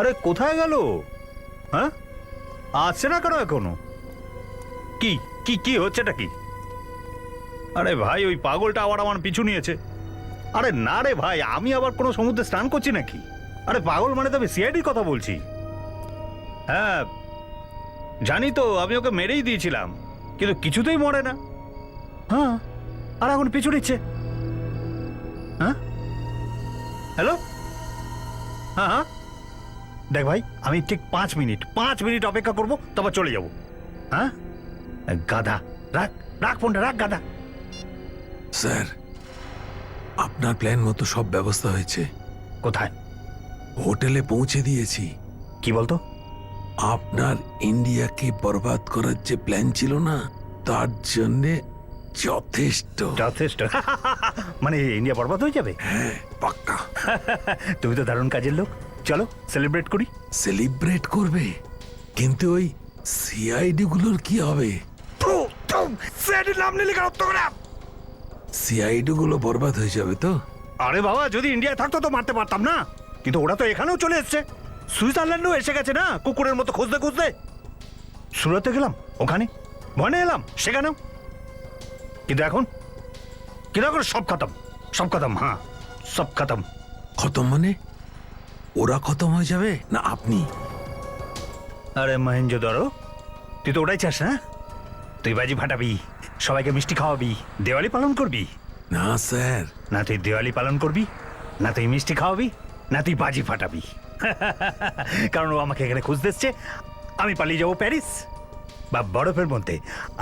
আরে কোথায় গেল? হ্যাঁ, আসছে না কেন এখনো? কি কি কি হচ্ছেটা কি? আরে ভাই, ওই পাগলটা আবার আমার পিছু নিয়েছে। আরে না রে ভাই, আমি আবার কোনো সমুদ্রে স্নান করছি নাকি? আরে পাগল মানে তো আমি সিআইডির কথা বলছি। হ্যাঁ জানি তো, আমি ওকে মেরেই দিয়েছিলাম, কিন্তু কিছুতেই মরে না। হ্যাঁ, আর এখন পিছু নিচ্ছে। হ্যাঁ, হ্যালো, হ্যাঁ হ্যাঁ, দেখ ভাই, আমি ঠিক 5 মিনিট অপেক্ষা করবো, তারপর চলে যাবো। হ্যাঁ গাধা, রাখ রাখ ফোনটা, রাখ গাধা। স্যার, আপনার প্ল্যান মতো সব ব্যবস্থা হয়েছে। কোথায়? হোটেলে পৌঁছে দিয়েছি। কি বলতো? আপনার ইন্ডিয়াকে বরবাদ করার যে প্ল্যান ছিল না, তার জন্য যথেষ্ট। যথেষ্ট? মানে ইন্ডিয়া বরবাদ হয়ে যাবে? হ্যাঁ, পাক্কা। তুমি তো দারুণ কাজের লোক, চলো সেলিব্রেট করি। সেলিব্রেট করবে, কিন্তু ওই সিআইডি গুলোর কি হবে? সিআইডি গুলো বরবাদ হয়ে যাবে তো? আরে বাবা, যদি ইন্ডিয়ায় থাকতো তো মারতে পারতাম না, কিন্তু ওরা তো এখানেও চলে এসছে। সুইজারল্যান্ডও এসে গেছে না, কুকুরের মতো খুঁজতে খুঁজতে। সুরাতে গেলাম, ওখানে বনে এলাম, সেখানেও। কিন্তু এখন সব খতম, সব খতম। হ্যাঁ, সব খতম। খতম মানে ওরা খতম হয়ে যাবে না আপনি? আরে মহেঞ্জোদারো, তুই তো ওটাই চাস না? তুই বাজি ফাটাবি, সবাইকে মিষ্টি খাওয়াবি, দেওয়ালি পালন করবি। না স্যার। না তুই দেওয়ালি পালন করবি, না তুই মিষ্টি খাওয়াবি, না তুই বাজি ফাটাবি। কারণ ও আমাকে এখানে খুঁজতে এসছে, আমি পালিয়ে যাবো প্যারিস বা বরফের মধ্যে।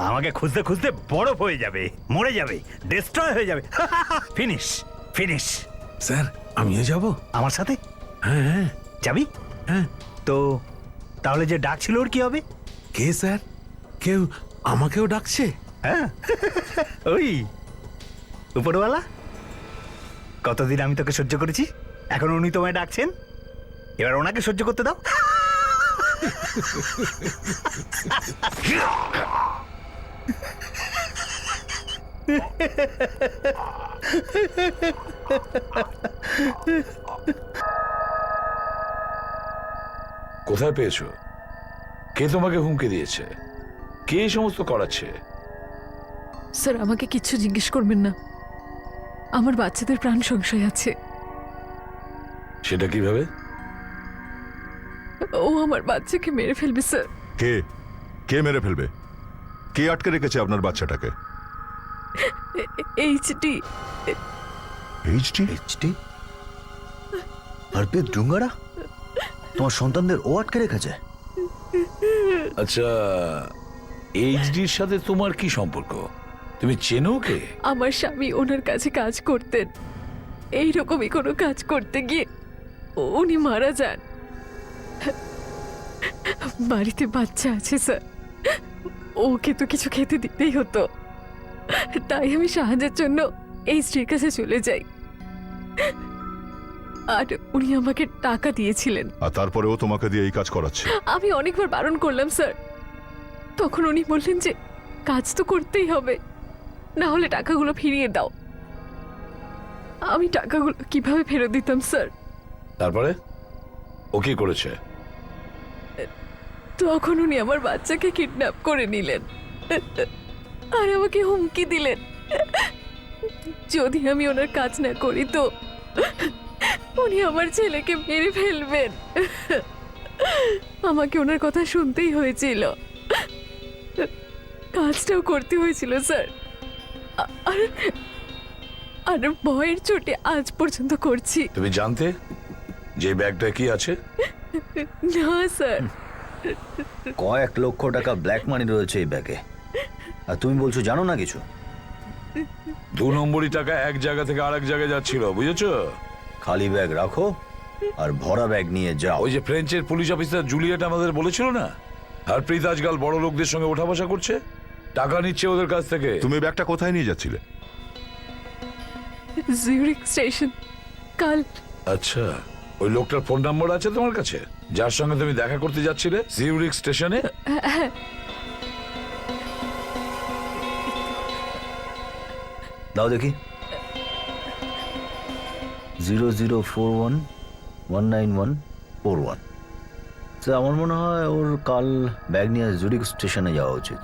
আমাকে খুঁজতে খুঁজতে বরফ হয়ে যাবে, মরে যাবে, ডিস্ট্রয় হয়ে যাবে। Finish finish. স্যার, আমিও যাব আমার সাথে? হ্যাঁ হ্যাঁ। যাবি? হ্যাঁ। তো তাহলে যে ডাক ছিল ওর কি হবে? কে স্যার? কেউ আমাকেও ডাকছে? হ্যাঁ, ওই উপরওয়ালা। কতদিন আমি তোকে সহ্য করেছি, এখন উনি তোমায় ডাকছেন, এবার ওনাকে সহ্য করতে দাও। কোথায় পেয়েছো? কে তোমাকে হুমকি দিয়েছে? কে এই সমস্ত করাচ্ছে? স্যার, আমাকে কিচ্ছু জিজ্ঞেস করবেন না, আমার বাচ্চাদের প্রাণ সংশয় আছে। সেটা কিভাবে? ও আমার বাচ্চাকে মেরে ফেলবে স্যার। কে কে মেরে ফেলবে? কে আটকে রেখেছে আপনার বাচ্চাটাকে? এইচডি। এইচডি? হরপ্রীত ডুঙ্গারা তোমার সন্তানদের ও আটকে রেখেছে? আচ্ছা, এইচডির সাথে তোমার কি সম্পর্ক? তুমি চেনো কে? আমার স্বামী ওনার কাছে কাজ করতেন, এইরকমই কোনো কাজ করতে গিয়ে উনি মারা যান। বাড়িতে বাচ্চা আছে স্যার, ওকে তো কিছু খেতে দিতেই হতো, তাই আমি সাহায্যের জন্য এই স্ত্রীর কাছে চলে যাই, আর উনি আমাকে টাকা দিয়েছিলেন। আর তারপরেও তোমাকে দিয়ে এই কাজ করাচ্ছে? আমি অনেকবার বারণ করলাম স্যার, তখন উনি বললেন যে কাজ তো করতেই হবে, না হলে টাকাগুলো ফিরিয়ে দাও। আমি টাকাগুলো কিভাবে ফেরত দিতাম স্যার? তারপরে ও কি করেছে? তখন উনি আমার বাচ্চাকে কিডন্যাপ করে নিলেন আর আমাকে হুমকি দিলেন, যদি আমি ওনার কাজ না করি তো উনি আমার ছেলেকে মেরে ফেলবেন। আমাকে ওনার কথা শুনতেই হয়েছিল, কাজটাও করতে হয়েছিল স্যার, আর আর ভয়ের চোটে আজ পর্যন্ত করছি। তুমি জানতে যে ব্যাগটা কি আছে? না স্যার। কয়েক লক্ষ টাকা ব্ল্যাক মানি রয়েছে এই ব্যাগে, আর তুমি বলছো জানো না কিছু? 2 নম্বরই টাকা এক জায়গা থেকে আরেক জায়গায় যাচ্ছিল, বুঝেছো? খালি ব্যাগ রাখো আর ভরা ব্যাগ নিয়ে যাও। ওই যে ফ্রেঞ্চের পুলিশ অফিসার জুলিয়েট আমাদের বলেছিল না, হরপ্রীত আজকাল বড় লোকদের সঙ্গে ওঠা বসা করছে, টাকা নিচ্ছে ওদের কাছ থেকে। তুমি ব্যাগটা কোথায় নিয়ে যাচ্ছিলে? জিউরিক স্টেশন কাল। আচ্ছা, ওই লোকটার ফোন নাম্বার আছে তোমার কাছে, যার সঙ্গে তুমি দেখা করতে যাচ্ছিলে জিউরিক স্টেশনে? দাও দেখি। 0041191414 তো আমার মনে হয় ওর কাল ব্যাগ নিয়ে জুরিক স্টেশনে যাওয়া উচিত।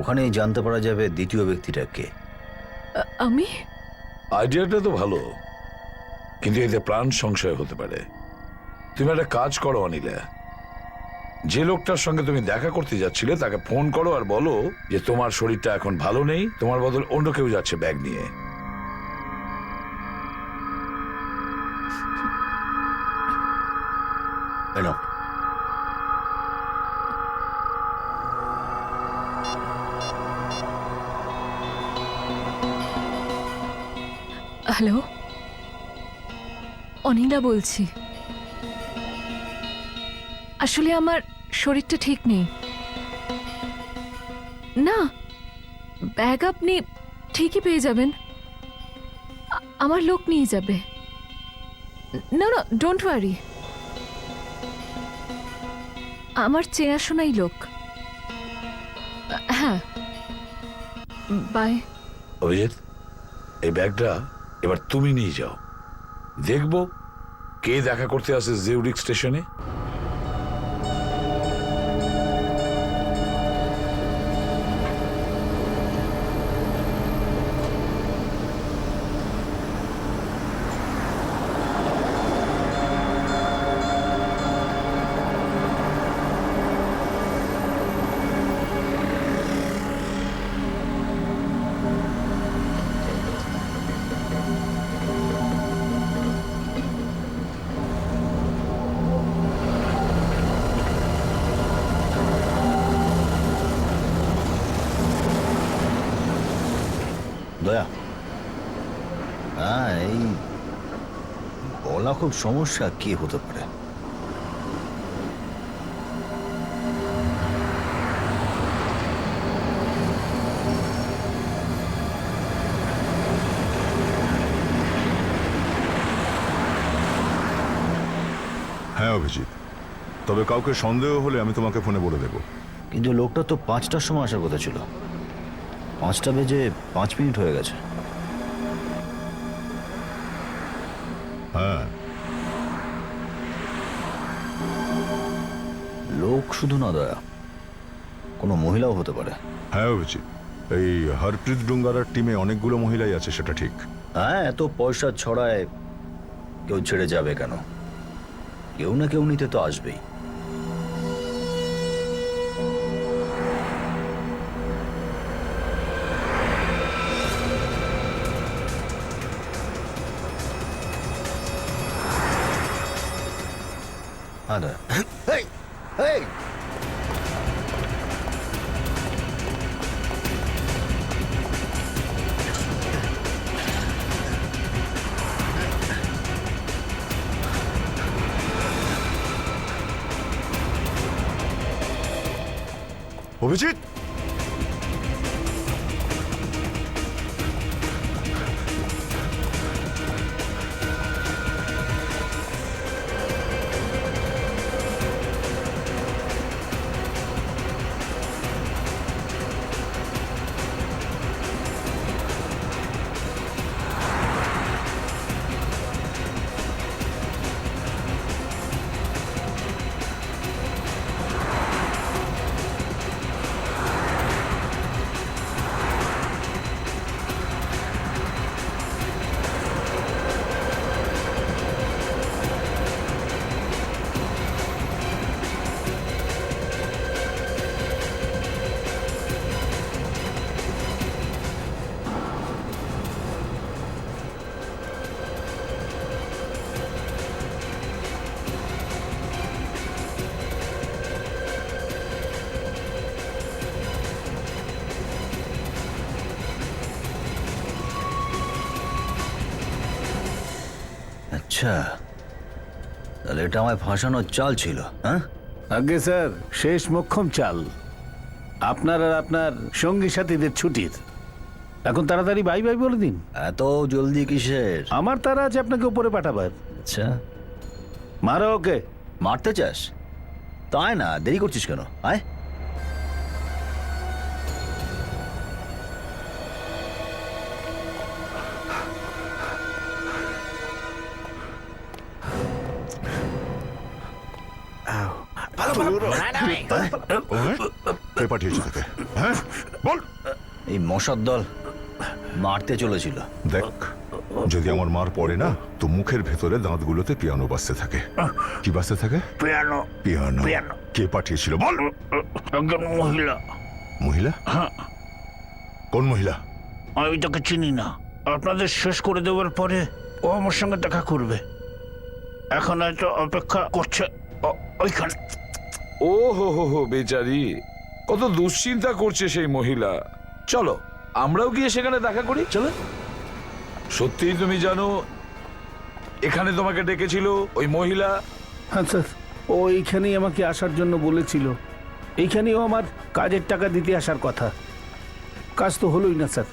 ওখানেই জানতে পারা যাবে দ্বিতীয় ব্যক্তিটা কে। আমি আইডিয়াটা তো ভালো, কিন্তু এতে প্রাণ সংশয় হতে পারে। তুমি একটা কাজ করো অনিলা, যে লোকটার সঙ্গে তুমি দেখা করতে যাচ্ছিলে তাকে ফোন করো আর বলো যে তোমার শরীরটা এখন ভালো নেই, তোমার বদল অন্য কেউ যাচ্ছে ব্যাগ নিয়ে। এনো, হ্যালো, অনিলা বলছি। আসলে আমার শরীরটা ঠিক নেই। না, ব্যাগ আপনি ঠিকই পেয়ে যাবেন, আমার লোক নিয়ে যাবে। না না, ডোন্ট ওয়ারি, আমার চেনাশোনাই লোক। হ্যাঁ, বাই। অভিজিৎ, এই ব্যাগটা এবার তুমি নিয়ে যাও, দেখবো কে দেখা করতে আসে জিউরিক স্টেশনে। দয়া, হ্যাঁ, এই বলা খুব সমস্যা কি হতে পারে। হ্যাঁ অভিজিৎ, তবে কাউকে সন্দেহ হলে আমি তোমাকে ফোনে বলে দেবো। কিন্তু লোকটা তো 5টার সময় আসার কথা ছিল, 5টা বেজে 5 মিনিট হয়ে গেছে। হ্যাঁ, লোক শুধু না দয়া, কোনো মহিলাও হতে পারে। হ্যাঁ অভিজিৎ, এই হরপ্রীত ডুঙ্গারার টিমে অনেকগুলো মহিলাই আছে, সেটা ঠিক। হ্যাঁ, এত পয়সা ছড়ায় কেউ ছেড়ে যাবে কেন? কেউ না কেউ নিতে তো আসবেই। হ্যাঁ দয়া। এই, এই! অভিজিৎ, আচ্ছা, তাহলে এটা আমায় ফাঁসানোর চাল ছিল, হ্যাঁ? আগে স্যার, শেষ মোক্ষম চাল। আপনার আর আপনার সঙ্গী সাথীদের ছুটির, এখন তাড়াতাড়ি বাই বাই বলে দিন। এত জলদি কিসের? আমার তারা আছে আপনাকে উপরে পাঠাবার। আচ্ছা, মারো ওকে। মারতে চাস? তাই না, দেরি করছিস কেন? আয়। ভালো কে পাঠিয়েছে তোকে? হ্যাঁ বল। এই মশার দল মারতে চলেছিল। দেখ, যদি আমার মার পড়ে না, তো মুখের ভেতরে দাঁতগুলোতে পিয়ানো বাজতে থাকে। কি বাজতে থাকে? পিয়ানো। পিয়ানো। কে পাঠিয়েছিল বল? একজন মহিলা। মহিলা? কোন মহিলা? আমি তাকে চিনি না। আপনাদের শেষ করে দেওয়ার পরে ও আমার সঙ্গে দেখা করবে। এখন হয়তো অপেক্ষা করছে ওইখানে। ও হো হো হো, বেচারি কত দুশ্চিন্তা করছে সেই মহিলা। চলো আমরাও গিয়ে সেখানে দেখা করি, চলো। সত্যি তুমি জানো এখানে তোমাকে ডেকেছিল ওই মহিলা? হ্যাঁ স্যার, ও এইখানেই আমাকে আসার জন্য বলেছিল। এইখানেও আমার কাজের টাকা দিতে আসার কথা। কাজ তো হলোই না স্যার।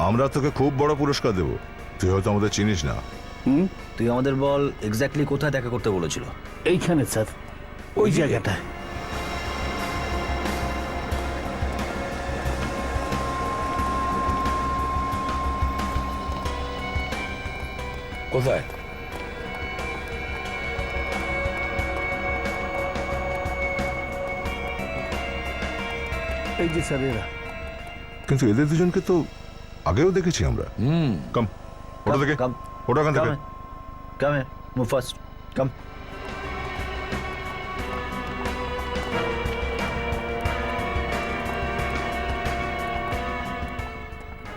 আমরা তোকে খুব বড় পুরস্কার দেব। তুই হয়তো আমাদের চিনিস না। তুই আমাদের বল এক্স্যাক্টলি কোথায় দেখা করতে বলেছিল? এইখানে স্যার, ওই জায়গাটায়। কোথায়? এই যে স্যার এরা। কিন্তু এদের দুজনকে তো আগেও দেখেছি আমরা। কম ওটা থেকে, Come. ওটা ওখান থেকে। Come here. Move fast. Come.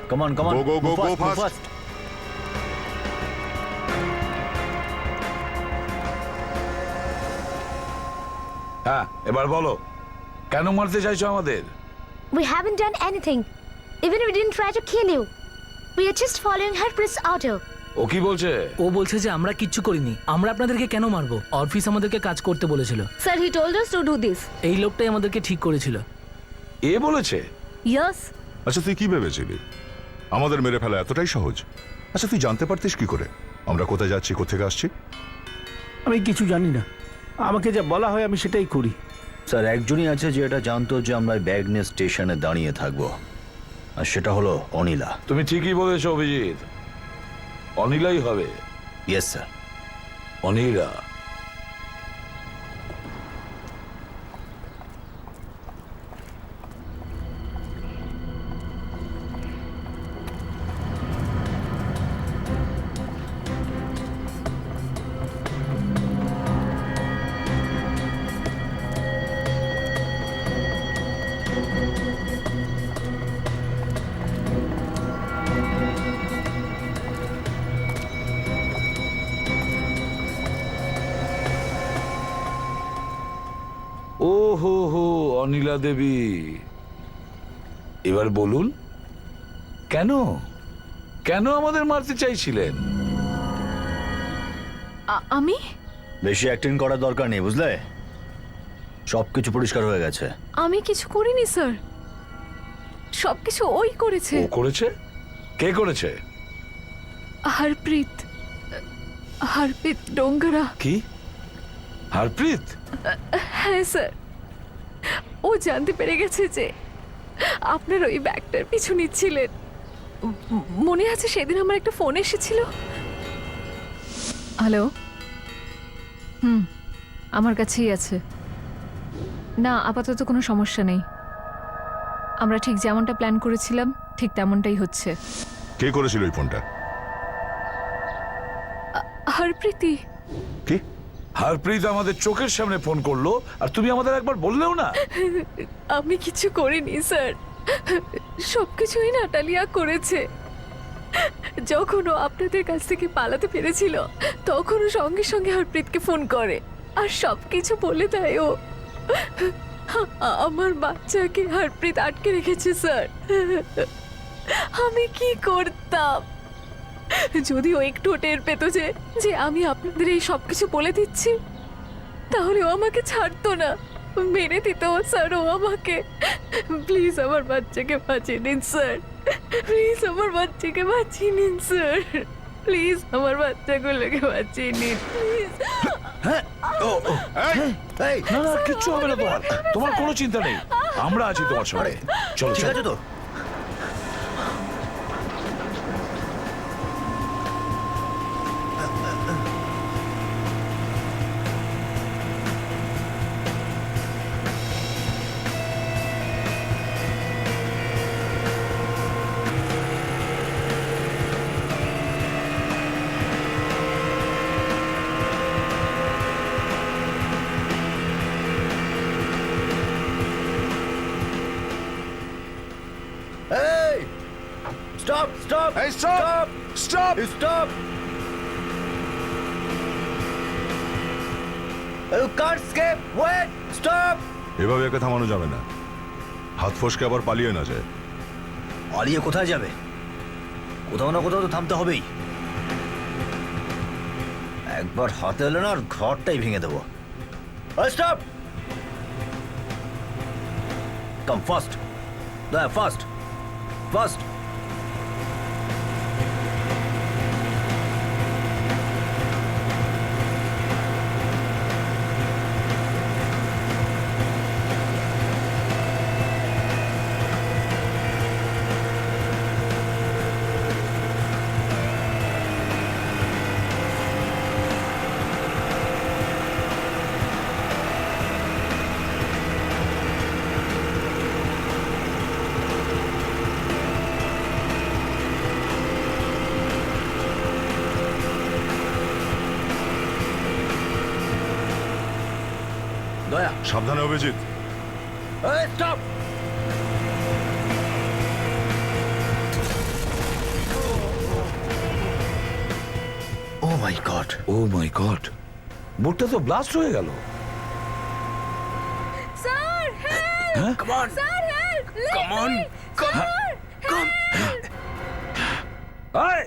Come on, come on. Go, go, go, Move go fast, move fast. fast. হ্যাঁ এবার বলো, কেন মারতে চাইছো আমাদের? We haven't done anything. Even we didn't try to kill you. We are just following Harpreet's order. ও কি বলছে? ও বলছে যে আমরা কিচ্ছু করিনি। আমরা আপনাদেরকে কেন মারবো? অফিস আমাদেরকে কাজ করতে বলেছিল। Sir, he told us to do this. এই লোকটাই আমাদেরকে ঠিক করেছিল। এ বলেছে? Yes. আচ্ছা তুই কি ভেবেছিলি আমাদের মেরে ফেলা এতটাই সহজ? আচ্ছা তুই জানতে পারতিস কি করে আমরা কোথায় যাচ্ছি, কোথেকে আসছি? আমি কিছু জানি না। আমাকে যা বলা হয় আমি সেটাই করি। স্যার, একজনই আছে যে এটা জানতো যে আমরা ব্যাগনেস স্টেশনে দাঁড়িয়ে থাকবো, আর সেটা হলো অনিলা। তুমি ঠিকই বলেছো অভিজিৎ, অনিলাই হবে। Yes sir. অনিলা। ও হো হো, অনিলা দেবী। এবার বলুন কেন কেন আমাদের মারতে চাইছিলেন? আমি বেশি অ্যাক্টিং করার দরকার নেই, বুঝলে? সবকিছু পরিষ্কার হয়ে গেছে। আমি কিছু করিনি স্যার, সবকিছু ওই করেছে। ও করেছে? কে করেছে? হরপ্রীত, হরপ্রীত ডোঙ্গরা। কি? হরপ্রীত? হ্যাঁ স্যার, ও জানতে পেরে গেছে যে আপনার ওই ব্যাগটার পিছু নিচ্ছিলেন। মনে আছে সেদিন আমার একটা ফোন এসেছিল? হ্যালো। আমার কাছেই আছে। না, আপাতত কোনো সমস্যা নেই। আমরা ঠিক যেমনটা প্ল্যান করেছিলাম ঠিক তেমনটাই হচ্ছে। কে করেছিল ওই ফোনটা? হরপ্রীতি। কি? হরপ্রীত আমাদের চোখের সামনে ফোন করলো আর তুমি আমাদের একবার বললেও না? আমি কিছু করিনি স্যার, সবকিছুই নাটালিয়া করেছে। যখন ও আপনাদের কাছ থেকে পালাতে পেরেছিল তখন ও সঙ্গে সঙ্গে হরপ্রীতকে ফোন করে আর সবকিছু বলে দেয়। ও আমার বাচ্চাকে হরপ্রীত আটকে রেখেছে স্যার। আমি কি করতাম যদি ও একটু টের পেত যে আমি আপনাদের এই সবকিছু বলে দিচ্ছি? তাহলে ও আমাকে ছাড়তো না, মেরে দিত স্যার ও আমাকে। প্লিজ আমার বাচ্চাকে বাঁচিয়ে নিন স্যার, প্লিজ আমার বাচ্চাকে বাঁচিয়ে নিন স্যার, প্লিজ আমার বাচ্চাগুলোকে বাঁচিয়ে নিন প্লিজ। না না, কিচ্ছু হবে না তোমার, তোমার কোনো চিন্তা নেই, আমরা আছি তোমার সঙ্গে। চলো ঠিক চলো। আছে তো? Stop! Stop! Hey, stop! Stop! Stop! You can't escape! Wait! Stop! এভাবে একে থামানো যাবে না, হাত ফসকে আবার পালিয়ে না যায়। পালিয়ে কোথায় যাবে? কোথাও না কোথাও তো থামতে হবেই। একবার হাতে এলে না আর ঘরটাই ভেঙে দেবো। Stop! Come fast, Daya fast, fast. Daya, সাবধানে Abhijit. Stop! Oh my god! Oh my god, বুটটা তো ব্লাস্ট হয়ে গেল। Sir help! Come on, sir help! Come on, come come. এই!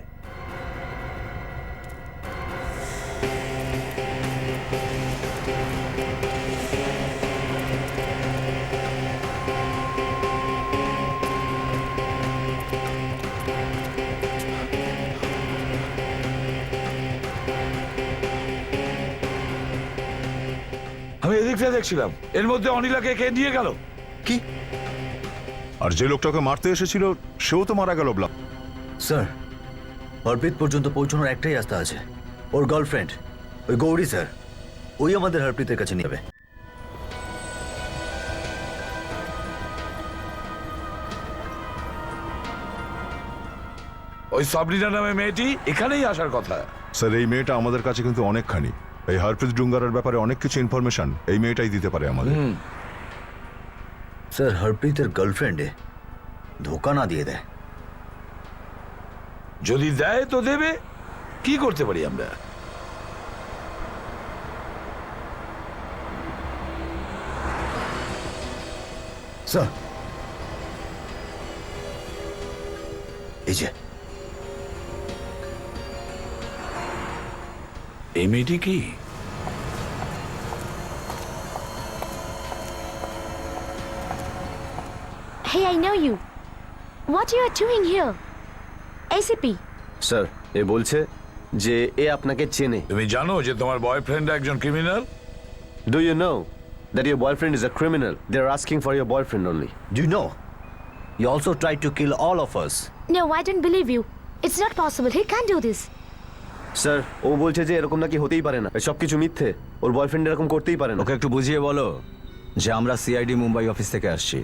আমি এদিকটা দেখছিলাম, এর মধ্যে অনিলাকে কে নিয়ে গেল? কি? আর যে লোকটাকে মারতে এসেছিল সেও তো মারা গেল। স্যার, হরপ্রীত পর্যন্ত পৌঁছানোর একটাই রাস্তা আছে। ওর গার্লফ্রেন্ড ওই গৌরী স্যার, ওই আমাদের হরপ্রীতের কাছে নিয়ে যাবে। ওই সাবরিনা নামে মেয়েটি এখানেই আসার কথা। স্যার, এই মেয়েটা আমাদের কাছে কিন্তু অনেকখানি। এই হরপ্রীত ডুঙ্গারের ব্যাপারে অনেক কিছু ইনফরমেশন এই মেয়েটাই দিতে পারে আমাদের। স্যার, হরপ্রীতের গার্লফ্রেন্ডে ধোকা না দিয়ে দেয়। যদি দেয় তো দেবে, কি করতে পারি আমরা? স্যার, এই যে এই মেয়েটি কি? Hey, I know you. What you are doing here? ACP. Sir, এ বলছে যে এ আপনাকে চেনে। তুমি জানো যে তোমার বয়ফ্রেন্ড একজন criminal? Do you know that your boyfriend is a criminal? They are asking for your boyfriend only. Do you know? He also tried to kill all of us. No, I don't believe you. It's not possible. He can't do this. Sir, ও বলছে যে এরকম নাকি হতেই পারে না, সব কিছু মিথ্যে, ওর বয়ফ্রেন্ড এরকম করতেই পারে না। ওকে একটু বুঝিয়ে বলো যে আমরা সিআইডি মুম্বাই অফিস থেকে আসছি।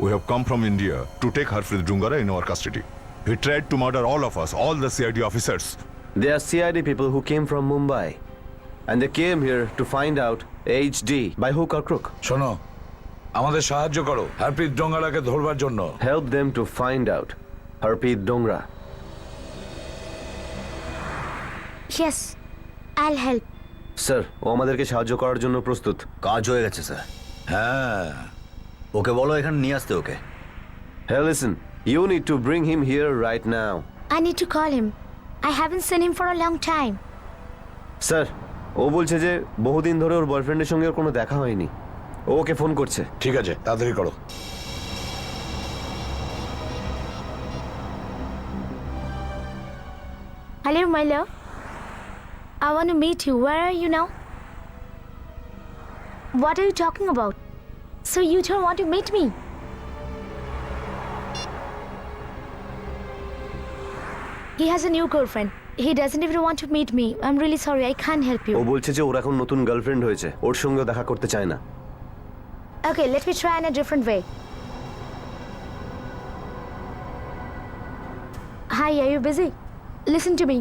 We have come from India to take Harpreet Dungara in our custody. He tried to murder all of us, all the CID officers. They are CID people who came from Mumbai and they came here to find out HD by hook or crook. শোনো, আমাদের সাহায্য করো হারপ্রীত ডোঙ্গারাকে ধরবার জন্য। Help them to find out Harpreet Dongra. Yes, I'll help. Sir, ও আমাদেরকে সাহায্য করার জন্য প্রস্তুত। কাজ হয়ে গেছে স্যার। হ্যাঁ, ওকে বলো এখানে নিয়ে আসতে ওকে। Hey, listen, you need to bring him here right now. I need to call him. I haven't seen him for a long time. Sir, ও বলছে যে বহুদিন ধরে ওর বয়ফ্রেন্ডের সঙ্গে ওর কোনো দেখা হয়নি। ও ওকে ফোন করছে। ঠিক আছে, তাড়াতাড়ি করো। Hello, my love. I want to meet you. Where are you now? What are you talking about? So you don't want to meet me? He has a new girlfriend. He doesn't even want to meet me. I'm really sorry. I can't help O you. বলছে যে ওর এখন নতুন girlfriend হয়েছে, ওর সঙ্গেও দেখা করতে চায় না। Okay, let me try in a different way. Hi, are you busy? Listen to me.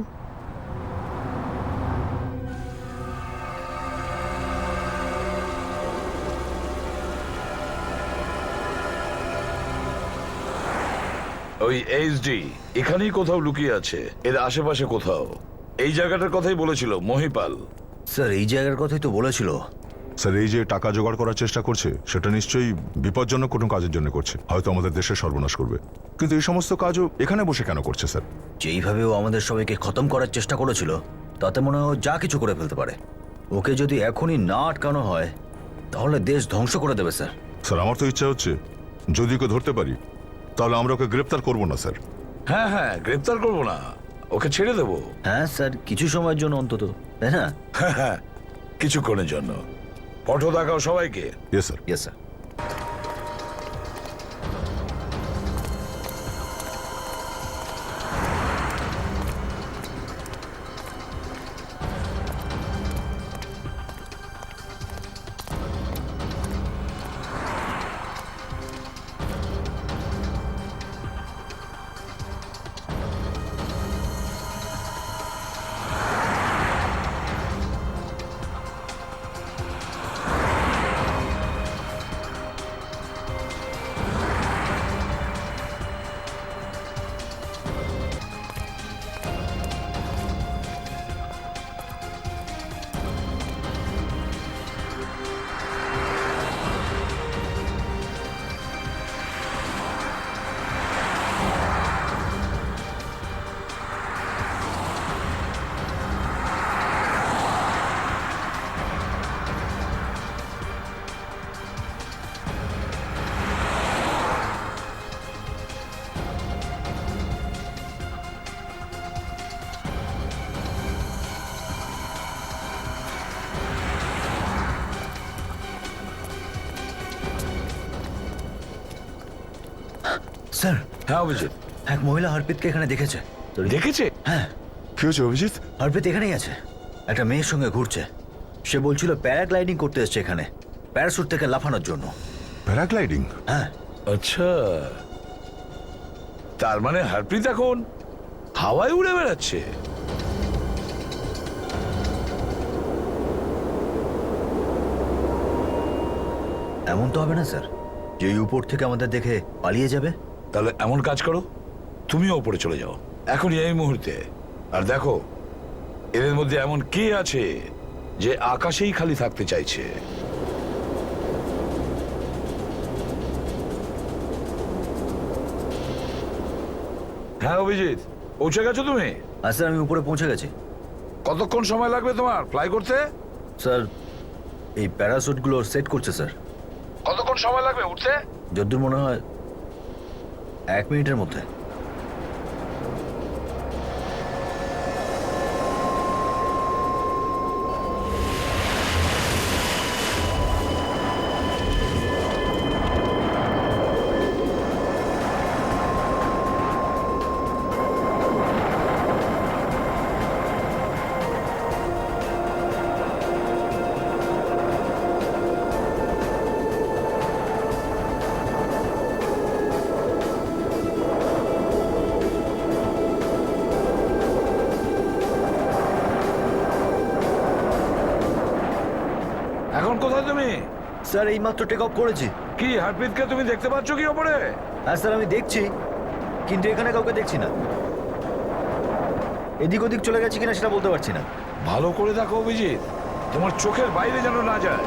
ওই এইচডি এখানেই কোথাও লুকিয়ে আছে, এর আশেপাশে কোথাও। এই জায়গাটার কথাই বলেছিল মহিপাল। স্যার এই জায়গার কথাই তো বলেছিল। স্যার এই যে টাকা জোগাড় করার চেষ্টা করছে সেটা নিশ্চয়ই বিপজ্জনক কোনো কাজের জন্য করছে, হয়তো আমাদের দেশের সর্বনাশ করবে। কিন্তু এই সমস্ত কাজও এখানে বসে কেন করছে স্যার? যেইভাবে ও আমাদের সবাইকে খতম করার চেষ্টা করেছিল তাতে মনে হয় ও যা কিছু করে ফেলতে পারে। ওকে যদি এখনই না আটকানো হয় তাহলে দেশ ধ্বংস করে দেবে স্যার। স্যার আমার তো ইচ্ছা হচ্ছে যদি ওকে ধরতে পারি তাহলে আমরা ওকে গ্রেপ্তার করবো না স্যার। হ্যাঁ হ্যাঁ, গ্রেপ্তার করবো না, ওকে ছেড়ে দেবো। হ্যাঁ স্যার, কিছু সময়ের জন্য অন্তত, তাই না? হ্যাঁ, কিছুক্ষণের জন্য। ফটো দেখাও সবাইকে। Yes sir. Yes sir. Sir, হ্যাঁ অভিজিৎ। এক মহিলা হরপ্রীতকে এখানে দেখেছে। দেখেছে? হ্যাঁ, কি হয়েছে অভিজিৎ? হরপ্রীত এখানেই আছে, একটা মেয়ের সঙ্গে ঘুরছে। সে বলছিল প্যারাগ্লাইডিং করতে এসছে এখানে, প্যারাশুট থেকে লাফানোর জন্য। প্যারাগ্লাইডিং? হ্যাঁ। আচ্ছা, তার মানে হরপ্রীত এখন হাওয়ায় উড়ে বেড়াচ্ছে। এমন তো হবে না স্যার যে ওই উপর থেকে আমাদের দেখে পালিয়ে যাবে। তাহলে এমন কাজ করো, তুমিও ওপরে চলে যাও এখনই, এই মুহূর্তে। আর দেখো এদের মধ্যে এমন কে আছে যে আকাশেই খালি থাকতে চাইছে। হ্যাঁ অভিজিৎ, পৌঁছে গেছো তুমি? আর স্যার আমি উপরে পৌঁছে গেছি। কতক্ষণ সময় লাগবে তোমার ফ্লাই করতে? স্যার এই প্যারাশুটগুলো সেট করছে স্যার। কতক্ষণ সময় লাগবে উঠতে? যদ্দূর মনে হয় 1 মিনিটের মধ্যে। এখন কোথায় তুমি? স্যার এইমাত্র টেক অফ করেছি। কি হরপ্রীতকে তুমি দেখতে পাচ্ছ কি ওপরে? হ্যাঁ স্যার আমি দেখছি, কিন্তু এখানে কাউকে দেখছি না। এদিক ওদিক চলে গেছে কিনা সেটা বলতে পারছি না। ভালো করে দেখো অভিজিৎ, তোমার চোখের বাইরে যেন না যায়।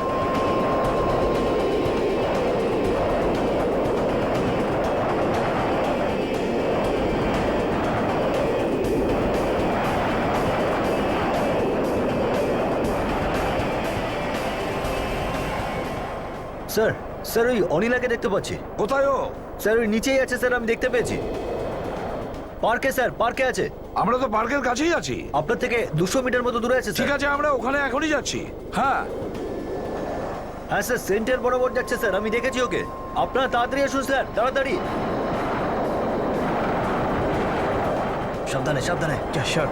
স্যার, স্যার ওই অনিলাকে দেখতে পাচ্ছি। কোথায় ও? স্যার ওই নিচেই আছে স্যার, আমি দেখতে পেয়েছি। পার্কে স্যার, পার্কে আছে। আমরা তো পার্কের কাছেই আছি। আপনার থেকে 200 মিটার মতো দূরে আছে ঠিক স্যার। আছে, আমরা ওখানে এখনই যাচ্ছি। হ্যাঁ হ্যাঁ স্যার, সেন্টার বরাবর যাচ্ছে স্যার, আমি দেখেছি ওকে। আপনারা তাড়াতাড়ি আসুন স্যার, তাড়াতাড়ি। সাবধানে সাবধানে। Sir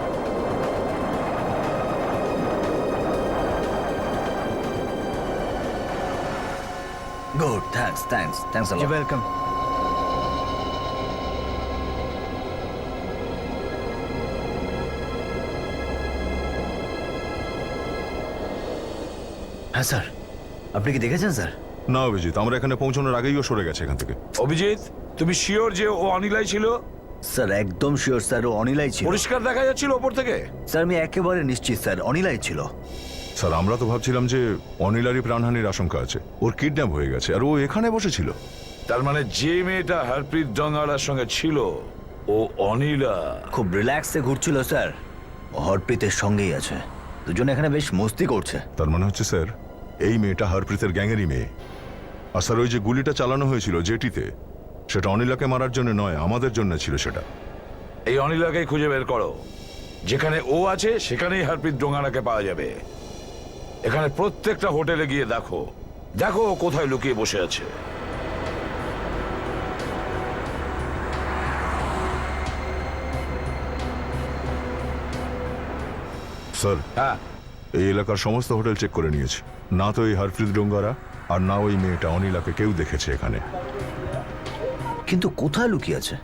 good, thanks thanks thanks a lot. Welcome. হ্যাঁ স্যার, আপনি কি দেখেছেন স্যার? না অভিজিৎ, আমরা এখানে পৌঁছানোর আগেই ও সরে গেছে এখান থেকে। অভিজিৎ, তুমি শিওর যে ও অনিলাই ছিল? স্যার একদম শিওর স্যার, ও অনিলাই ছিল। পরিষ্কার দেখা যাচ্ছিল ওপর থেকে। স্যার আমি একেবারে নিশ্চিত স্যার, অনিলাই ছিল। স্যার আমরা তো ভাবছিলাম যে অনিলারই প্রাণহানির আশঙ্কা আছে, ওর কিডন্যাপ হয়ে গেছে আর ও এখানে বসেছিল। তার মানে যে মেয়েটা হরপ্রীত ডঙ্গারার সঙ্গে ছিল ও অনিলা। খুব রিল্যাক্সে ঘুরছিল স্যার, ও হরপ্রীতের সঙ্গেই আছে। দুজন এখানে বেশ মস্তি করছে। তার মানে হচ্ছে স্যার এই মেয়েটা হরপ্রীতের গ্যাংয়েরই মেয়ে। আর স্যার ওই যে গুলিটা চালানো হয়েছিল জেটিতে, সেটা অনিলাকে মারার জন্য নয়, আমাদের জন্য ছিল সেটা। এই অনিলাকেই খুঁজে বের করো। যেখানে ও আছে সেখানেই হরপ্রীত ডোঙ্গারাকে পাওয়া যাবে। এখানে প্রত্যেকটা হোটেলে গিয়ে দেখো, দেখো ও কোথায় লুকিয়ে বসে আছে। স্যার হ্যাঁ, এই এলাকার সমস্ত হোটেল চেক করে নিয়েছি, না তো এই হরপ্রীত ডোঙ্গারা আর না ওই মেয়েটা অনিলাকে কেউ দেখেছে এখানে। কিন্তু কোথায় লুকিয়ে আছে?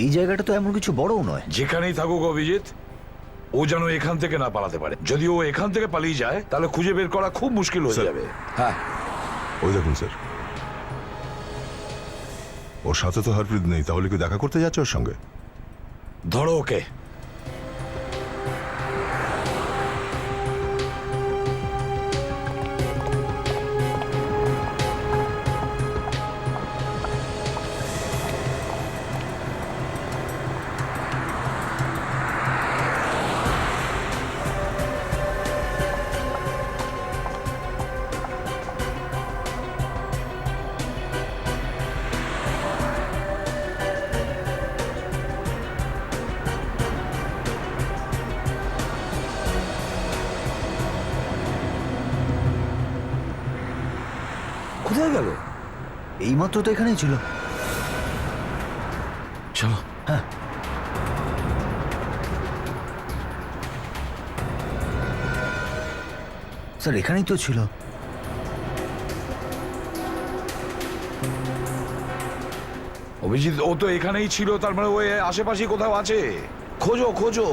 এই জায়গাটা তো এমন কিছু বড়ও নয়। যেখানেই থাকুক অভিজিৎ, ও যেন এখান থেকে না পালাতে পারে। যদি ও এখান থেকে পালিয়ে যায় তাহলে খুঁজে বের করা খুব মুশকিল হয়ে স্যার। যাবে। হ্যাঁ, ওই দেখুন স্যার, ওর সাথে তো হরপ্রীত নেই, তাহলে কি দেখা করতে যাচ্ছে ওর সঙ্গে? ধরো ওকে। কোথায় গেল? এইমাত্র তো এখানেই ছিল। চলো। হ্যাঁ, স্যার এখানেই তো ছিল। অভিজিৎ ও তো এখানেই ছিল, তার মানে ওই আশেপাশে কোথাও আছে। খোঁজো খোঁজো।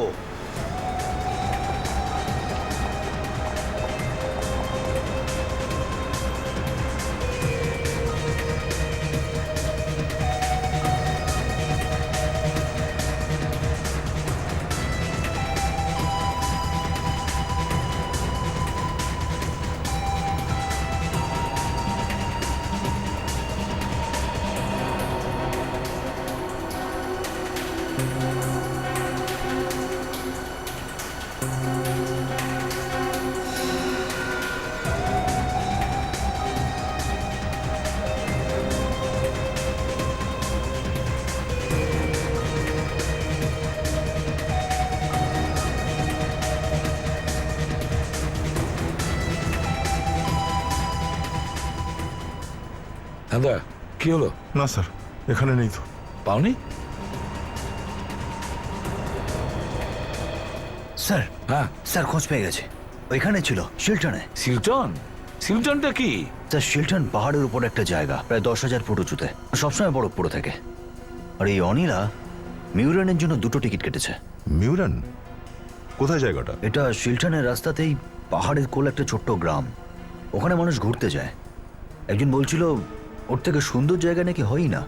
দাদা কি হলো? না স্যার, এখানে নেই তো। পাওনি? স্যার, হ্যাঁ, স্যার খোঁজ পেয়ে গেছে, ওইখানে ছিল শিলটনে। সিলটন? সিলটনটা কি? স্যার শিলটন পাহাড়ের উপর একটা জায়গা, প্রায় 10,000 ফুট উঁচুতে, সবসময় বরফ পড়ে থাকে। আর এই অনিলা মিউরানের জন্য 2টো টিকিট কেটেছে। মিউরান কোথায় জায়গাটা? এটা শিলটনের রাস্তাতেই পাহাড়ের কোল একটা ছোট্ট গ্রাম, ওখানে মানুষ ঘুরতে যায়। একজন বলছিল ওর থেকে সুন্দর জায়গা নাকি হয়ই না।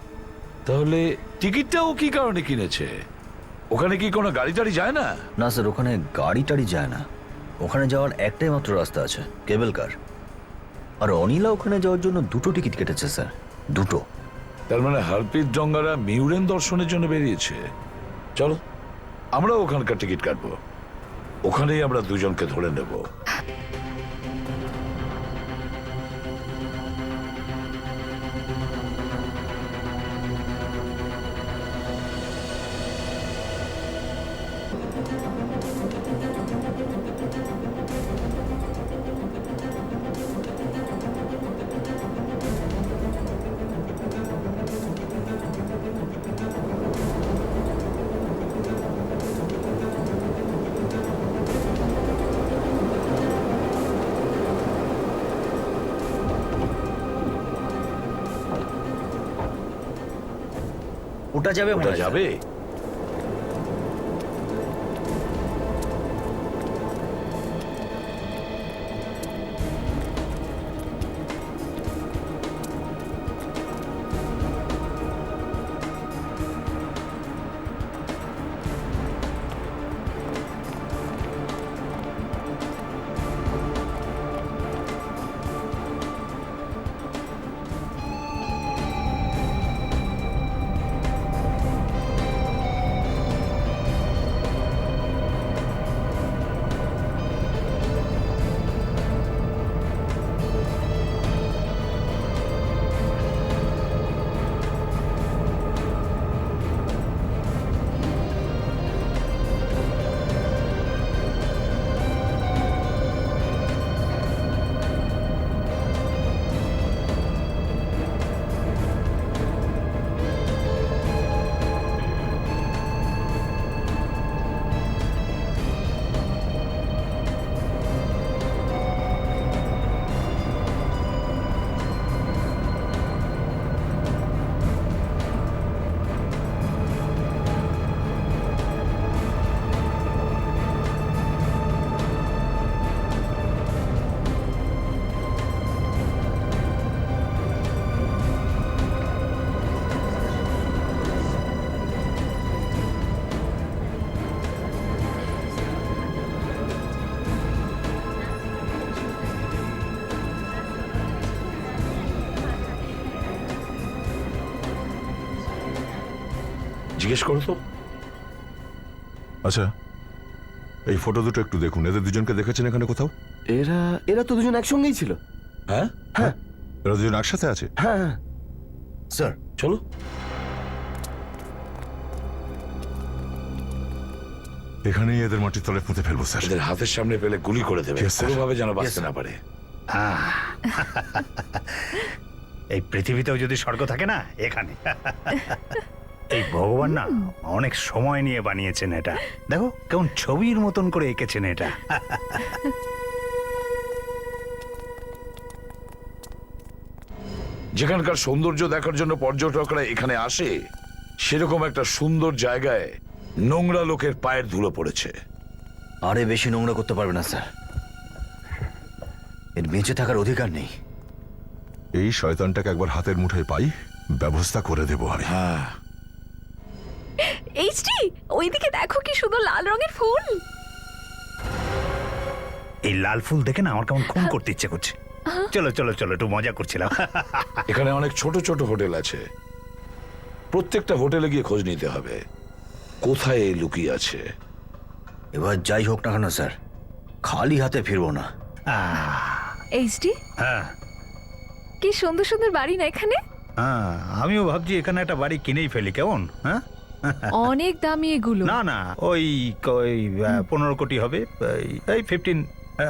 তাহলে টিকিটটাও কি কারণে কিনেছে? ওখানে কি কোনো গাড়ি টাড়ি যায় না? না স্যার, ওখানে গাড়ি টাড়ি যায় না। ওখানে যাওয়ার একটাই মাত্র রাস্তা আছে, কেবল কার। আর অনিলা ওখানে যাওয়ার জন্য 2টো টিকিট কেটেছে স্যার, 2টো। তার মানে হরপ্রীত ডঙ্গারা মিউরেন দর্শনের জন্য বেরিয়েছে। চলো আমরা ওখানকার টিকিট কাটবো, ওখানেই আমরা দুজনকে ধরে নেব। ওটা যাবে মনে ওটা হয়, স্যার। যাবে? জিজ্ঞেস করো তো। আচ্ছা, এই ফটো দুটো একটু দেখুন। এদের দুজনকে দেখেছেন এখানে কোথাও? এরা এরা তো দুজন একসঙ্গেই ছিল। হ্যাঁ হ্যাঁ এরা দুজন একসাথে আছে? হ্যাঁ হ্যাঁ। স্যার চলো। এখানেই এদের মাটির তলে পুঁতে ফেলবো স্যার। এদের হাতের সামনে পেলে গুলি করে দেবে, Yes, sir. কোনোভাবে যেন বাঁচতে sir. না পারে। এই পৃথিবীতেও যদি স্বর্গ থাকে না, এখানে। এই ভগবান না অনেক সময় নিয়ে বানিয়েছেন এটা। দেখো কেমন ছবির মতন করে এঁকেছেন এটা। যেখানকার সৌন্দর্য দেখার জন্য পর্যটকরা এখানে আসে, সেরকম একটা সুন্দর জায়গায় নোংরা লোকের পায়ের ধুলো পড়েছে। আরে বেশি নোংরা করতে পারবে না স্যার, এর বেঁচে থাকার অধিকার নেই। এই শয়তানটাকে একবার হাতের মুঠোয় পাই, ব্যবস্থা করে দেবো আমি। হ্যাঁ, এইচডি ওইদিকে দেখো কি সুন্দর লাল রঙের ফুল। এই লাল ফুল দেখে না আমার কেমন খুন করতে ইচ্ছে করছে। চলো চলো চলো, একটু মজা করছিলাম। এখানে অনেক ছোট ছোট হোটেল আছে, প্রত্যেকটা হোটেলে গিয়ে খোঁজ নিতে হবে কোথায় এই লুকিয়ে আছে। এবার যাই হোক না কেন স্যার, খালি হাতে ফিরবো না। এইচডি হ্যাঁ কি সুন্দর সুন্দর বাড়ি না এখানে। হ্যাঁ, আমিও ভাবছি এখানে একটা বাড়ি কিনেই ফেলি, কেমন? হ্যাঁ অনেক দামি এগুলো। না না, ওই 15 কোটি হবে, এই 15।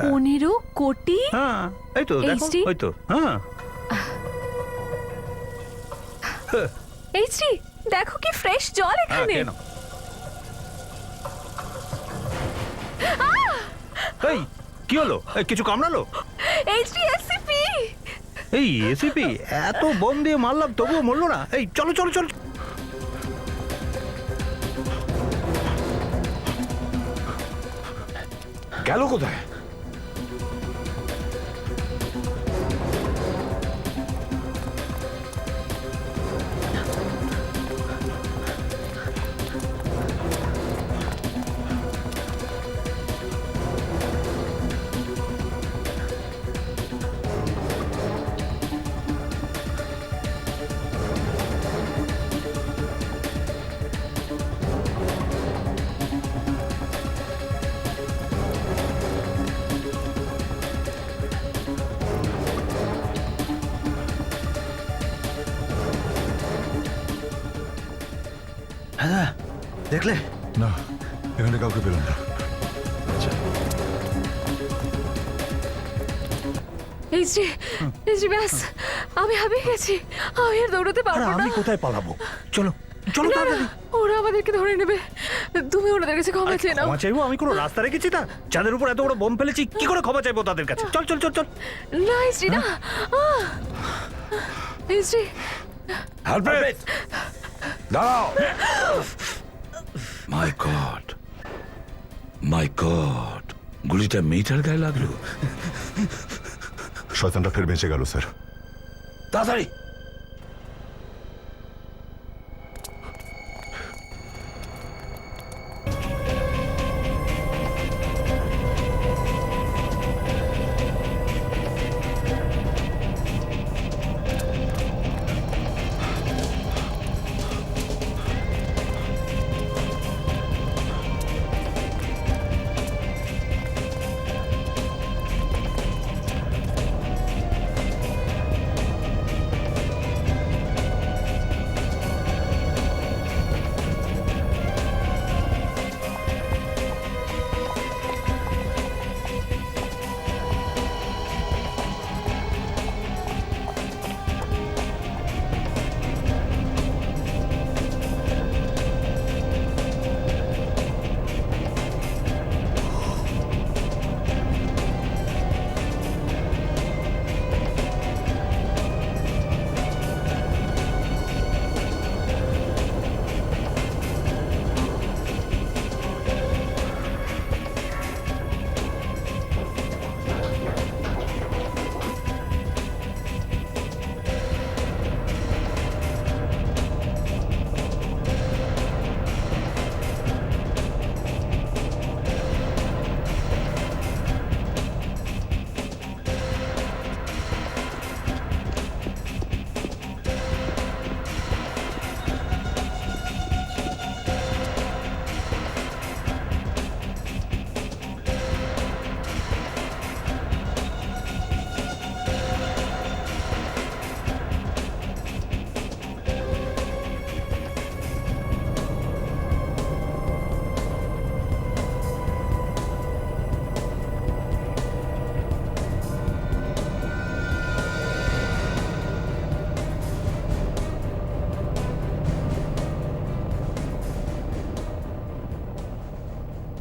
15 কোটি? হ্যাঁ এই তো দেখো, HD? ওই তো। হ্যাঁ এইচডি দেখো কি ফ্রেশ জল হ্যাঁ, এখানে। কেন? এই কি হলো? এই, কিছু কামড়ালো? এইচডি এসসিপি। এই এসিপি এত বোম দিয়ে মারলাম তবুও মরলো না। এই চলো চলো চলো। গেল কোথায়? হ্যাঁ দেখলে? না, এখানে কাউকে পেলাম না। এইচডি এইচডি ব্যাস, আমি হারিয়ে গেছি, আমি আর দৌড়াতে আরে পারবো না। আমি কোথায় পালাবো? চলো চলো না, না, তাড়াতাড়ি। ওরা আমাদেরকে ধরে নেবে। তুমি ওনাদের কাছে ক্ষমা চেয়ে নাও। ক্ষমা চাইবো? আমি কোনো রাস্তা রেখেছি তা? যাদের উপর এত বড় বোম ফেলেছি, কি করে ক্ষমা চাইবো তাদের কাছে? চল চল চল চল। না এইচডি না। এইচডি হারপ্রিত, দাঁড়াও। মাই গড, মাই গড, গুলিটা মেয়েটার গায়ে লাগলো। শয়তানটা ফের বেঁচে গেল স্যার। তাড়াতাড়ি।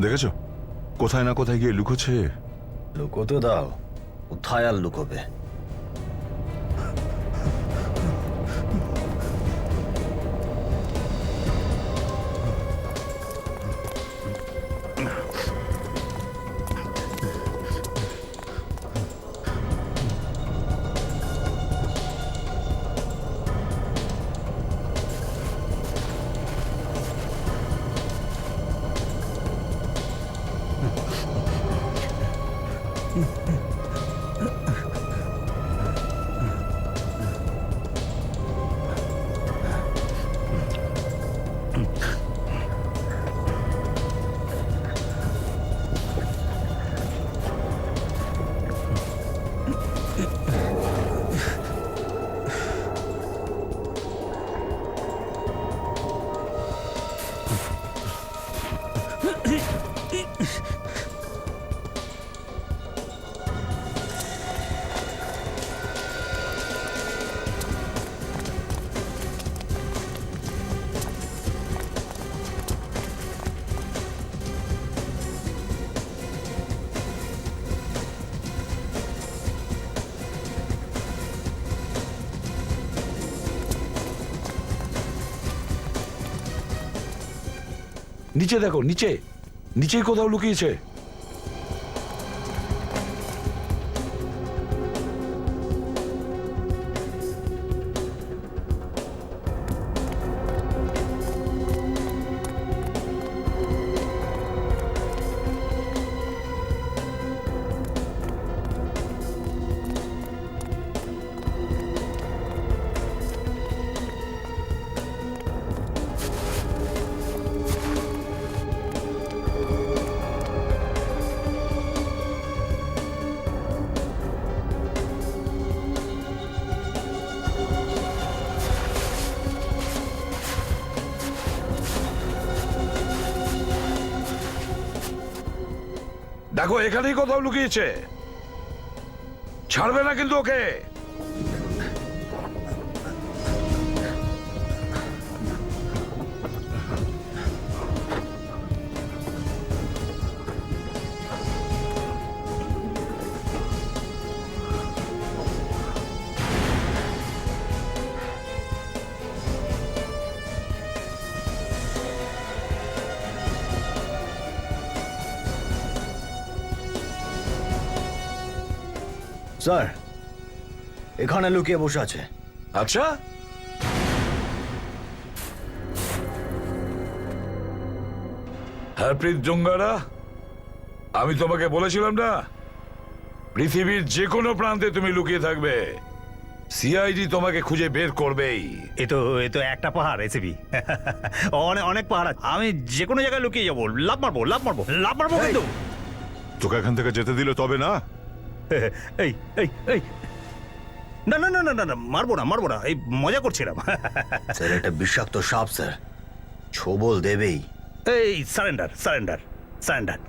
দেখেছো কোথায় না কোথায় গিয়ে লুকোচ্ছে। লুকোতে দাও, কোথায় আর লুকোবে? নিচে দেখো, নিচে নিচে কোথাও লুকিয়েছে। দেখো এখানেই কোথাও লুকিয়েছে, ছাড়বে না কিন্তু ওকে। স্যার, এখানে লুকিয়ে বসে আছে। আচ্ছা, হরপ্রীত জঙ্গারা, আমি তোমাকে বলেছিলাম না পৃথিবীর যে কোনো প্রান্তে তুমি লুকিয়ে থাকবে, সিআইডি তোমাকে খুঁজে বের করবেই। এ তো একটা পাহাড় এসিবি, অনেক অনেক পাহাড় আছে। আমি যে কোনো জায়গায় লুকিয়ে যাবো, লাভ মারবো কিন্তু। তোকে এখান থেকে যেতে দিলে তবে না। এই এই এই না না না না না না, মারবো না, এই মজা করছিলাম। স্যার, এটা বিষাক্ত সাপ স্যার, ছোবল দেবেই। এই সারেন্ডার।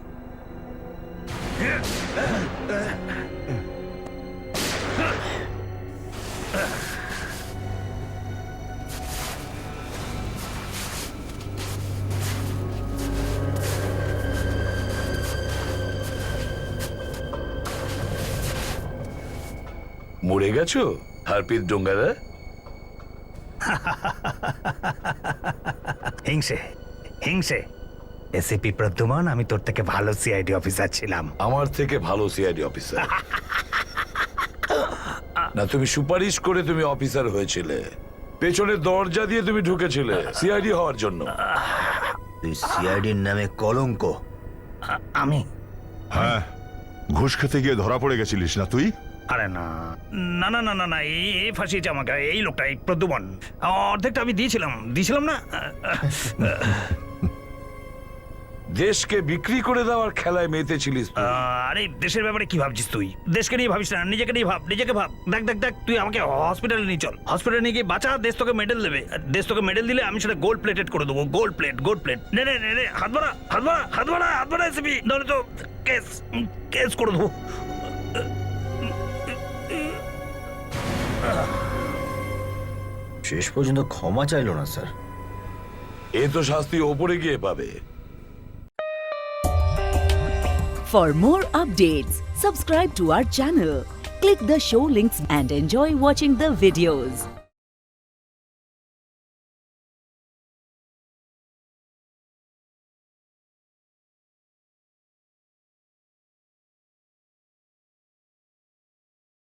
মরে গেছো হরপ্রীত জঙ্গারা? হিংসে এসিপি প্রদ্যুমান, আমি তোর থেকে ভালো সিআইডি অফিসার ছিলাম। আমার থেকে ভালো সিআইডি অফিসার না, তুমি সুপারিশ করে তুমি অফিসার হয়েছিলে, পেছনের দরজা দিয়ে তুমি ঢুকেছিলে সিআইডি হওয়ার জন্য। তুই সিআইডির নামে কলঙ্ক। আমি? হ্যাঁ, ঘুষ খেতে গিয়ে ধরা পড়ে গেছিলিস না তুই? আরে না না না না না না, এই ফাঁসিয়েছে আমাকে, এই লোকটা, এই প্রদ্যুমান। অর্ধেকটা আমি দিয়েছিলাম না। দেশকে বিক্রি করে দেওয়ার খেলায় মেতেছিলিস তুই। আরে দেশের ব্যাপারে কি ভাবছিস তুই? দেশকে নিয়ে ভাবিস না, নিজেকে নিয়ে ভাব। দেখ তুই আমাকে হসপিটালে নিয়ে চল, হসপিটালে নিয়ে গিয়ে বাঁচা, দেশ তোকে মেডেল দেবে। দেশ তোকে মেডেল দিলে আমি সেটা গোল্ড প্লেটেড করে দেবো। Gold plate. নে হাত বাড়া এসবি, নাহলে তো কেস করে দেবো। শেষ পর্যন্ত ক্ষমা চাইলো না স্যার। এ তো শাস্তি ওপরে গিয়ে পাবে। For more updates, subscribe to our channel, click the show links and enjoy watching the videos.